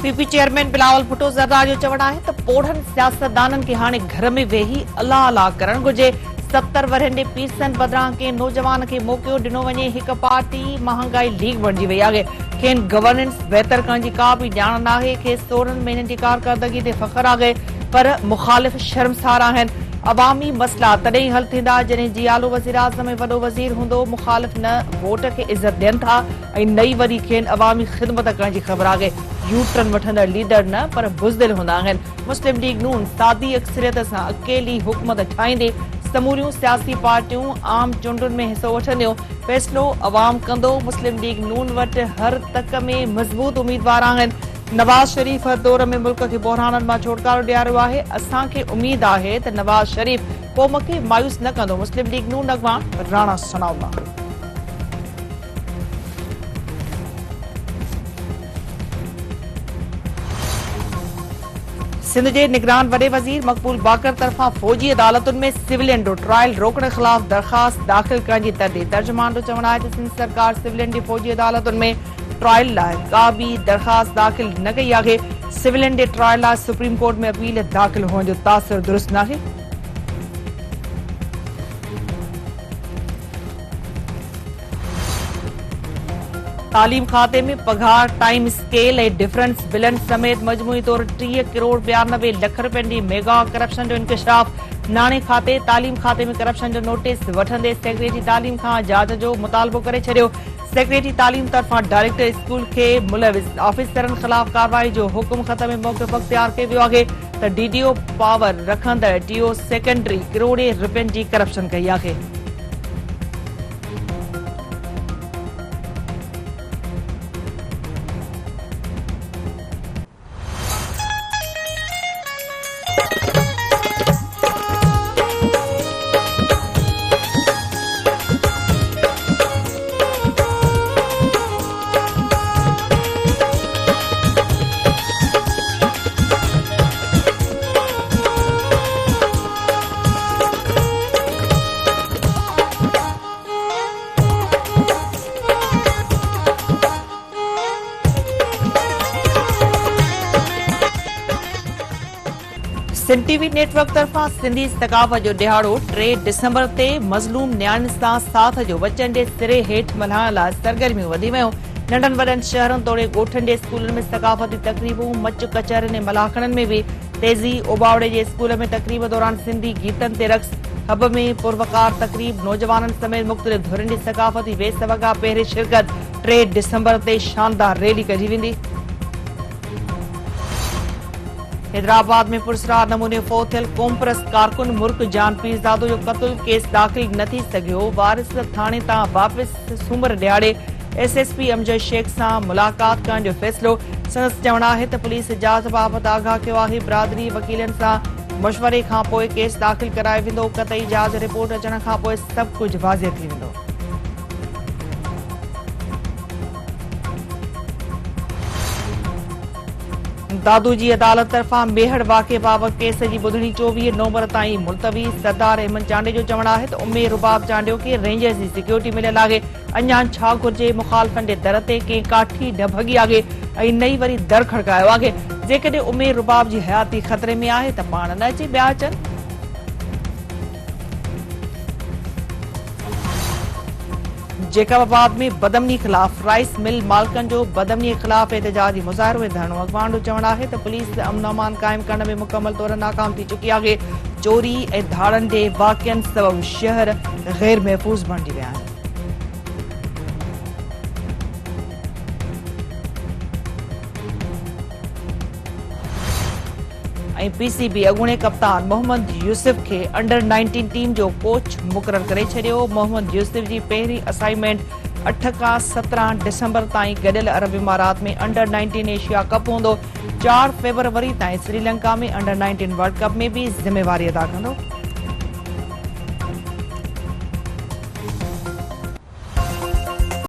PP chairman Bilawal Bhutto Zardari जो चवण आहे त पोढ़नि सियासतदाननि खे हाणे घर में वेही अलाह अलाह करणु घुर्जे। 70 वरहनि जे पीसनि बदिरां के नौजवान खे मौक़ो ॾिनो वञे। हिक पार्टी महांगाई लीग बणिजी वई आहे। खेनि गवर्नेंस बहितर करण जी का बि ॼाण नाहे। खेसि 16 महीननि जी कारकर्दगी ते फ़ख्रु आहे, पर मुख़ालिफ़ शर्मसार आहिनि। अवामी मसला तॾहिं हल थींदा जॾहिं जियालो वज़ीर आज़म में वॾो वज़ीर हूंदो। मुख़ालिफ़ न वोट खे इज़त ॾियनि था ऐं नई वरी खेनि अवामी ख़िदमत करण जी ख़बर आहे। यू-टर्न वठंदड़ लीडर न पर बुज़दिल हूंदा आहिनि। मुस्लिम लीग नून सादी अक्सरियत सां अकेली हुकूमत ठाहींदे। समूरियूं सियासी पार्टियूं आम चूंडुनि में हिसो वठंदियूं। फ़ैसिलो अवाम कंदो। मुस्लिम लीग नून वटि हर तक में मज़बूत उम्मीदवार आहिनि। नवाज़ शरीफ़ हर दौर में मुल्क खे बहराननि मां छुटकारो ॾियारियो आहे। असांखे उमीद आहे त नवाज़ शरीफ़ क़ौम खे मायूस न कंदो। मुस्लिम लीग नून अॻवान राणा सनाउल्ला। सिंध जे निगरान वॾे वज़ीर मक़बूल बाकर तरफ़ां फ़ौजी अदालतुनि में सिविलियन जो ट्रायल रोकण ख़िलाफ़ दरख़्वास्त दाख़िल करण जी तरदीद। तर्जुमान जो चवणु आहे त सिंध सरकार सिविलियन जी फ़ौजी अदालतुनि में ट्रायल लाइ का बि दरख़्वास्त दाख़िल न कई आहे। सिविलियन जे ट्रायल लाइ सुप्रीम कोर्ट में अपील दाख़िल हुअण जो तासिर दुरुस्त नाहे। तालीम खाते में पघार टाइम स्केल ऐं डिफरेंस बिलनि समेत मजमूई तौर 30 करोड़ 92 लख रुपयनि जी मेगा करप्शन जो इंकशाफ। नाणे खाते तालीम खाते में करप्शन जो नोटिस वठंदे सेक्रेटरी तालीम खां जांच जो मुतालबो करे छॾियो। सेक्रेटरी तालीम तरफ़ां डायरेक्टर स्कूल खे मुलविस ऑफिसरनि ख़िलाफ़ कार्रवाई जो हुकुम ख़त में मौक़िफ़ अख़्तियार कयो वियो आहे त डीडीओ पावर रखंदड़ टीओ सेकेंडरी करोड़े रुपयनि जी करप्शन कई आहे। सिंध टीवी नेटवर्क तरफ़ां सिंधी सकाफ़त जो ॾिहाड़ो 3 डिसंबर ते मज़लूम न्याणियुनि सां साथ जो वचन जे सिरे हेठि मल्हाइण लाइ सरगर्मियूं वधी वियूं। नंढनि वॾनि शहरनि तोड़े ॻोठनि जे स्कूलनि में सकाफ़ती तक़रीबूं, मच कचहरियुनि ऐं मलाखणनि में बि तेज़ी। ओबावड़े जे स्कूल में तक़रीब दौरान सिंधी गीतनि ते रक़्स। हब में पुरवकार तक़रीब। नौजवाननि समेत मुख़्तलिफ़ धुरियुनि जी सकाफ़ती वेस वॻा पहिरीं शिरकत। 3 डिसंबर ते शानदार रैली कढी वेंदी। हैदराबाद में पुरसरार नमूने फौत थियल कोमप्रस कारकुन मुर्क जान पीरज़ादो जो क़त्ल केस दाख़िल न थी सघियो। वारिस थाणे तां वापसि सूमर ॾियाड़े एसएसपी अमजद शेख सां मुलाक़ात करण जो फ़ैसिलो। संदसि चवणु आहे त पुलिस जांच बाबति आगाह कयो आहे। बिरादरी वकीलनि सां मशवरे खां पोइ केस दाख़िल करायो वेंदो। क़तई जांच रिपोर्ट अचण खां पोइ सभु कुझु वाज़िह थी वेंदो। दादू जी अदालत तरफ़ां मेहड़ वाक़े बाबति केस जी ॿुधणी 24 नवंबर ताईं मुलतवी। सरदार अहमद चांडे जो चवणु आहे त उमेर रुबाब चांडियो खे रेंजर्स जी सिक्योरिटी मिलियल आहे। अञा छा घुर्जे? मुख़ालिफ़नि जे दर ते कंहिं काठी न भॻी आहे ऐं नई वरी दर खड़कायो आहे। जेकॾहिं उमेर रुबाब जी हयाती ख़तरे में आहे त पाण न अची ॿिया अचनि। जेकबाबाद में बदमनी ख़िलाफ़ राइस मिल मालिकनि जो बदमनी ख़िलाफ़ एहतजाजी मुज़ाहिरो ऐं धरणो। अॻवान जो चवणु आहे त पुलिस अमन अमान क़ाइमु करण में मुकमल तौर नाकाम थी चुकी आहे। चोरी ऐं धाड़नि जे वाक़िअनि सबबि शहर गैर महफ़ूज़ बणिजी विया आहिनि। ऐं पीसीबी अॻूणे कप्तान मोहम्मद यूसुफ खे अंडर 19 टीम जो कोच मुक़ररु करे छॾियो। मोहम्मद यूसुफ जी पहिरीं असाइनमेंट 8 खां 17 डिसंबर ताईं गॾियल अरब इमारात में अंडर 19 एशिया कप हूंदो। 4 फरवरी ताईं श्रीलंका में अंडर 19 वर्ल्ड कप में बि ज़िम्मेवारी अदा कंदो।